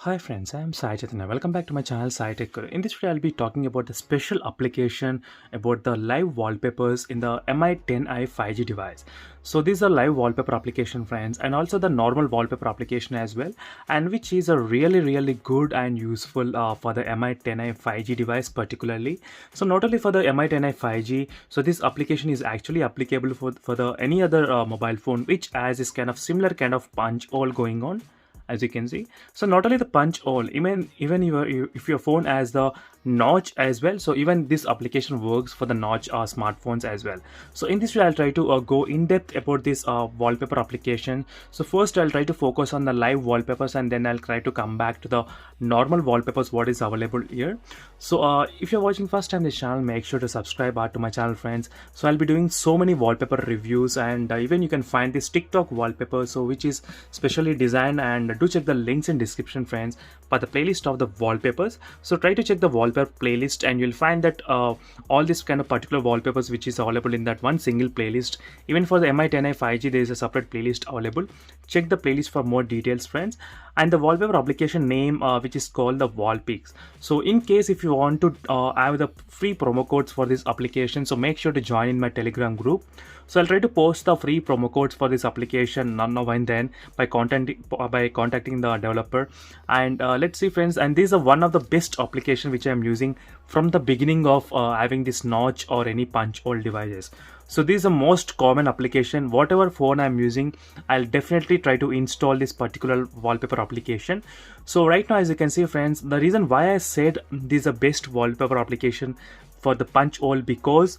Hi friends, I am Sai Chaitanya. Welcome back to my channel Sai Tech Guru. In this video, I'll be talking about the special application about the live wallpapers in the Mi 10i 5G device. So these are live wallpaper application friends, and also the normal wallpaper application as well, and which is a really good and useful for the Mi 10i 5G device particularly. So not only for the Mi 10i 5G, so this application is actually applicable for the any other mobile phone which has this kind of similar kind of punch hole going on, as you can see. So not only the punch hole, even if your phone has the notch as well, so even this application works for the notch smartphones as well. So in this video, I'll try to go in depth about this wallpaper application. So first I'll try to focus on the live wallpapers, and then I'll try to come back to the normal wallpapers what is available here. So if you're watching first time this channel, make sure to subscribe to my channel friends. So I'll be doing so many wallpaper reviews, and even you can find this TikTok wallpaper, so which is specially designed, and do check the links in description friends for the playlist of the wallpapers. So try to check the wallpaper playlist, and you'll find that all this kind of particular wallpapers which is available in that one single playlist. Even for the Mi 10i 5G, there is a separate playlist available. Check the playlist for more details friends. And the wallpaper application name which is called the Wallpeaks. So in case if you want to have the free promo codes for this application, so make sure to join in my Telegram group. So I'll try to post the free promo codes for this application now and then by contacting the developer. And let's see friends, and this is one of the best application which I'm using from the beginning of having this notch or any punch hole devices. So this is the most common application. Whatever phone I'm using, I'll definitely try to install this particular wallpaper application. So right now, as you can see friends, the reason why I said this is the best wallpaper application for the punch hole, because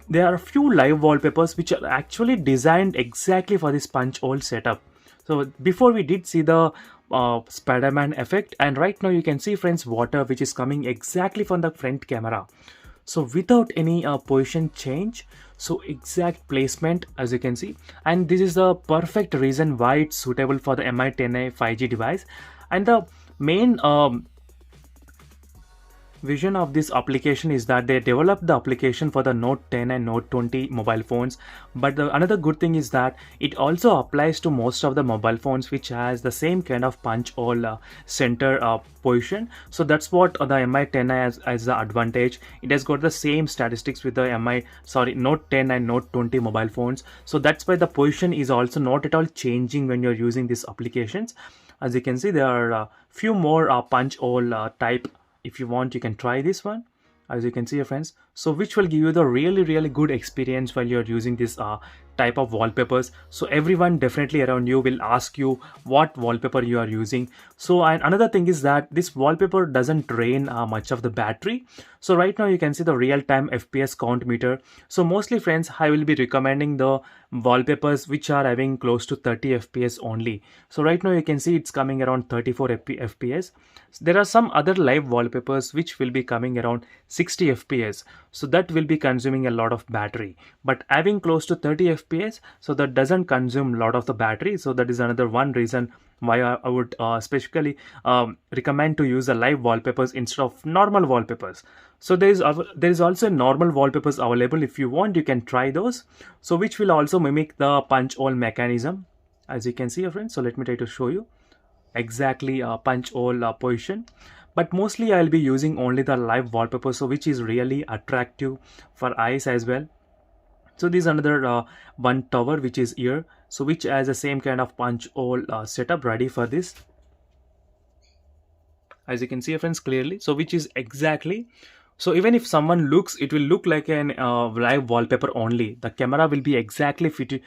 there are a few live wallpapers which are actually designed exactly for this punch hole setup. So before we did see the Spider-Man effect, and right now you can see friends water which is coming exactly from the front camera. So without any position change, so exact placement as you can see, and this is the perfect reason why it's suitable for the Mi 10i 5G device. And the main vision of this application is that they developed the application for the Note 10 and Note 20 mobile phones, but another good thing is that it also applies to most of the mobile phones which has the same kind of punch hole center position. So that's what the Mi 10i has as the advantage. It has got the same statistics with the Note 10 and Note 20 mobile phones. So that's why the position is also not at all changing when you're using these applications. As you can see, there are few more punch hole type. If you want, you can try this one, as you can see friends, so which will give you the really good experience while you're using this type of wallpapers. So everyone definitely around you will ask you what wallpaper you are using. So and another thing is that this wallpaper doesn't drain much of the battery. So right now you can see the real-time FPS count meter. So mostly friends, I will be recommending the wallpapers which are having close to 30 fps only. So right now you can see it's coming around 34 fps. There are some other live wallpapers which will be coming around 60 fps, so that will be consuming a lot of battery. But having close to 30 fps, so that doesn't consume a lot of the battery. So that is another one reason why I would specifically recommend to use the live wallpapers instead of normal wallpapers. So there is also normal wallpapers available. If you want, you can try those, so which will also mimic the punch hole mechanism, as you can see friends. So let me try to show you exactly punch hole position. But mostly I'll be using only the live wallpaper, so which is really attractive for eyes as well. So this is another one tower which is here, so which has the same kind of punch hole setup ready for this, as you can see friends clearly. So which is exactly, so even if someone looks, it will look like an live wallpaper only. The camera will be exactly fit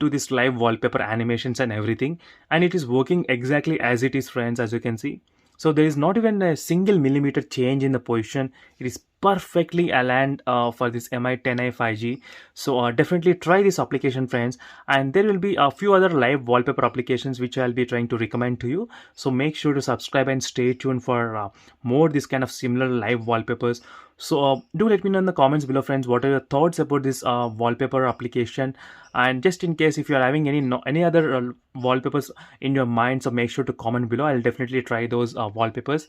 to this live wallpaper animations and everything, and it is working exactly as it is friends, as you can see. So there is not even a single millimeter change in the position. It is perfectly aligned for this Mi 10i 5G. So definitely try this application friends, and there will be a few other live wallpaper applications which I'll be trying to recommend to you. So make sure to subscribe and stay tuned for more this kind of similar live wallpapers. So do let me know in the comments below friends, what are your thoughts about this wallpaper application. And just in case if you are having any other wallpapers in your mind, so make sure to comment below. I'll definitely try those wallpapers.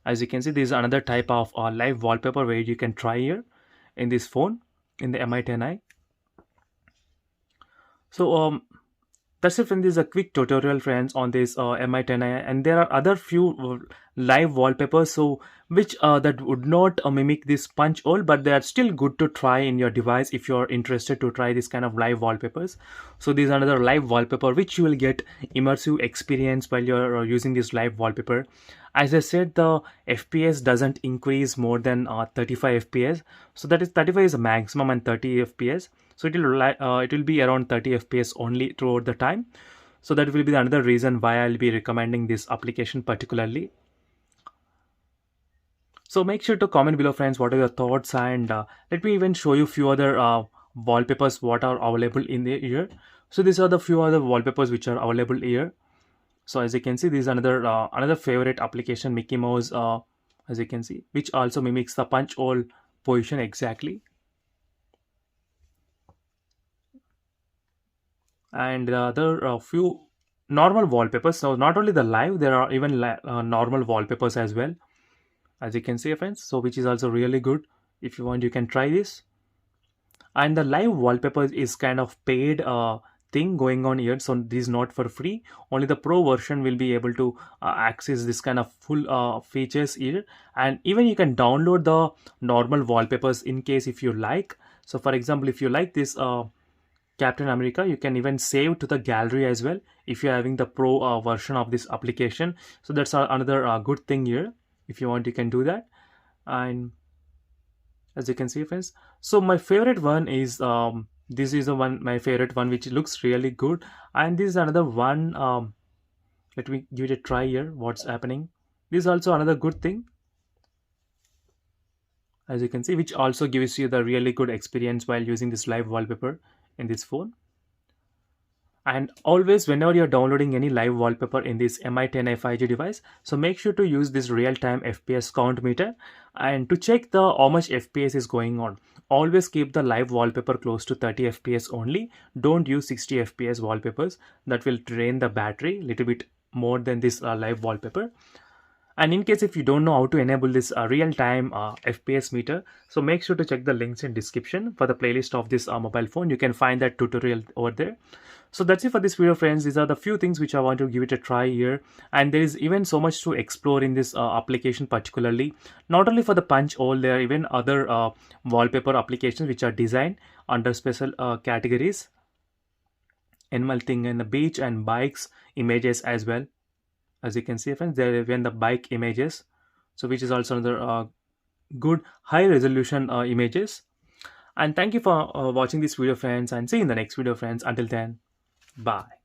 As you can see, this is another type of live wallpaper where you can try here in this phone, in the Mi 10i. So That's it, friends. This is a quick tutorial, friends, on this Mi10i, and there are other few live wallpapers, so which that would not mimic this punch hole, but they are still good to try in your device if you are interested to try this kind of live wallpapers. So this is another live wallpaper which you will get immersive experience while you're using this live wallpaper. As I said, the FPS doesn't increase more than 35 FPS, so that is 35 is a maximum and 30 FPS. So it will be around 30 FPS only throughout the time. So that will be another reason why I'll be recommending this application particularly. So make sure to comment below, friends, what are your thoughts, and let me even show you few other wallpapers what are available in the here. So these are the few other wallpapers which are available here. So as you can see, this is another favorite application, Mickey Mouse, as you can see, which also mimics the punch hole position exactly. And the other few normal wallpapers. So not only the live, there are even normal wallpapers as well, as you can see, friends. So which is also really good. If you want, you can try this. And the live wallpapers is kind of paid thing going on here, so this is not for free. Only the pro version will be able to access this kind of full features here. And even you can download the normal wallpapers in case if you like. So for example, if you like this Captain America, you can even save to the gallery as well if you're having the pro version of this application. So that's another good thing here. If you want, you can do that. And as you can see, friends, so my favorite one is this is the one, my favorite one, which looks really good. And this is another one. Let me give it a try here. What's happening? This is also another good thing, as you can see, which also gives you the really good experience while using this live wallpaper in this phone. And always, whenever you're downloading any live wallpaper in this Mi10i 5G device, so make sure to use this real-time FPS count meter, and to check the how much FPS is going on. Always keep the live wallpaper close to 30 FPS only. Don't use 60 FPS wallpapers. That will drain the battery a little bit more than this live wallpaper. And in case if you don't know how to enable this real-time FPS meter, so make sure to check the links in description for the playlist of this mobile phone. You can find that tutorial over there. So that's it for this video, friends. These are the few things which I want to give it a try here. And there is even so much to explore in this application particularly. Not only for the punch hole, there are even other wallpaper applications which are designed under special categories. Animal thing and the beach and bikes images as well. As you can see, friends, there are even the bike images, so which is also another good high resolution images. And thank you for watching this video, friends, and see you in the next video, friends. Until then, bye.